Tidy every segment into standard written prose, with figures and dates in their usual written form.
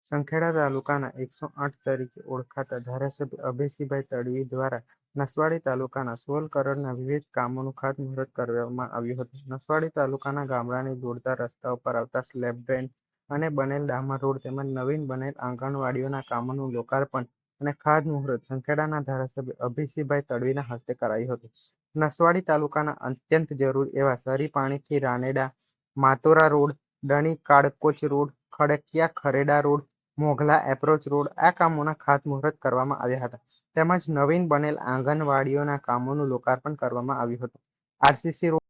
સંખેડા તાલુકાના 108 તરીકે ઓળખાતા ધારાસભ્ય અભયસિંહભાઈ તડવી દ્વારા નસવાડી તાલુકાના 16 કરોડના વિવિધ કામોનું ખાતમુહૂર્ત કરવામાં આવ્યું હતું. નસવાડી તાલુકાના ગામડાને જોડતા રસ્તા ઉપર આવતા સ્લેબ ડ્રેન અને બનેલ ડામર રોડ તેમજ નવીન બનેલ આંગણવાડીઓના કામોનું લોકાર્પણ અને ખાતમુહૂર્ત સંખેડાના ધારાસભ્ય અભયસિંહભાઈ તડવીના હસ્તે કરાયું હતું. નસવાડી તાલુકાના અત્યંત જરૂરી એવા સરી પાણીથી Raneda, Matora road, Dani Kalkoch road, Khadkiya Khareda road, Mogla approach road આ કામોના ખાતમુહૂર્ત કરવામાં આવ્યા હતા. તેમજ નવીન બનેલ આંગણવાડીઓના કામોનું લોકાર્પણ કરવામાં આવ્યું હતું. આરસીસી રોડ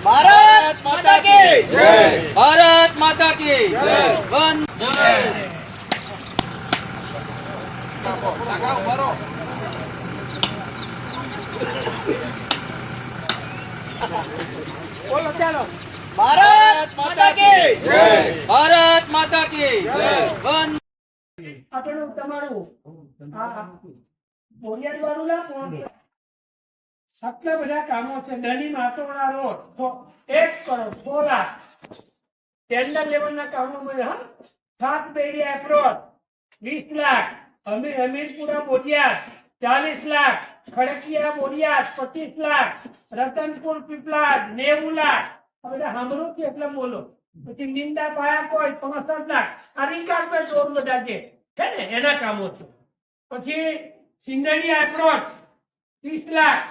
भारत माता की जय, भारत माता की जय, वंदे भारत माता की जय, भारत माता की जय, वंदे આપણું તમારું બોરિયાદ વાળું ના પણ આટલા બધા કામો છે. દની માતોડા રોડ તો 1 કરોડ 6 લાખ ટેન્ડર લેવલના કામો મળ્યા. 7 બેડી એપ્રોચ 20 લાખ, અમીરપુરા બોરિયાદ 40 લાખ, ખડકિયા બોરિયાદ 25 લાખ, રતનપુર પીપલાદ 90 લાખ. આ બધા સાંભળો કે એટલે બોલો. પછી નિંદા પાયા કોઈ 65 લાખ. આ વિકાસ પર જોર બધા છે ને એના કામો છે. પછી સિંગડી એપ્રોચ 30 લાખ,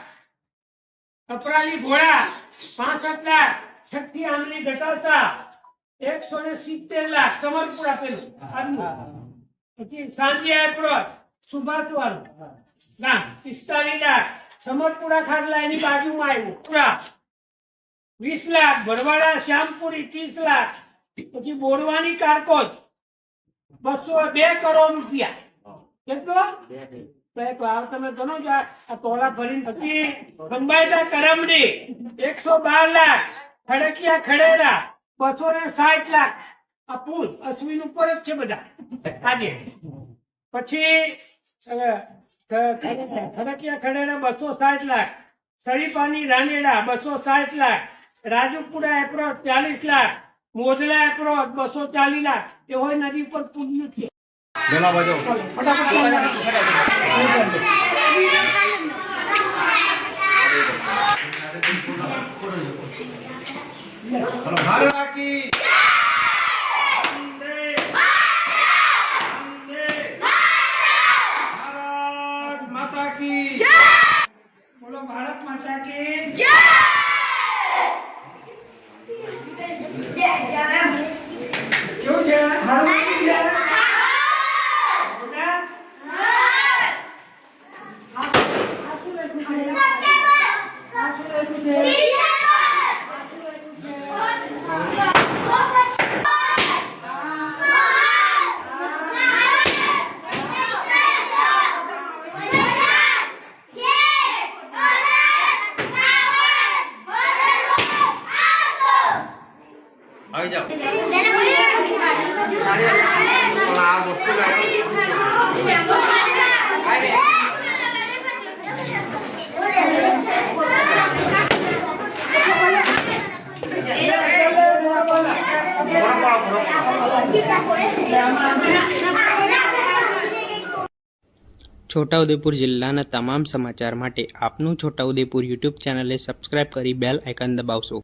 કપરાલી ઘોડા 65 લાખ, છઠ્ઠી આમલી ગટાસા 170 લાખ, સમરપુરા પેલું આજનું. પછી સાંજે એપ્રોચ સુભાષ વાળું ગામ 45 લાખ, સમરપુરા ખાડલા એની બાજુમાં આવ્યું પૂરા 20 લાખ, ભરવાડા શ્યામપુરી 30 લાખ. પછી બોરવાની કારકોચ 202 કરોડ રૂપિયા. કેટલો? તમે ગણો છો આ તોલા ભરીને. પછી ખંભાઈના કરમડી 112 લાખ, ખડકિયા ખડેરા 260 લાખ. આ પુલ અશ્વિન ઉપર જ છે બધા આજે. પછી ખડકિયા ખડેરા 260 લાખ, સળીપાની રાનેડા 260 લાખ, રાજુપુરા એપ્રોચ 40 લાખ, મોજલા એપ્રોચ 240 લાખ. એ હોય નદી ઉપર પુલ છે. બોલો ભારત માતા કી જય. કેવું છે? આવી જાઓ. છોટાઉદેપુર જિલ્લાના તમામ સમાચાર માટે આપનું છોટાઉદેપુર યુટ્યુબ ચેનલને સબસ્ક્રાઇબ કરી બેલ આઇકન દબાવશો.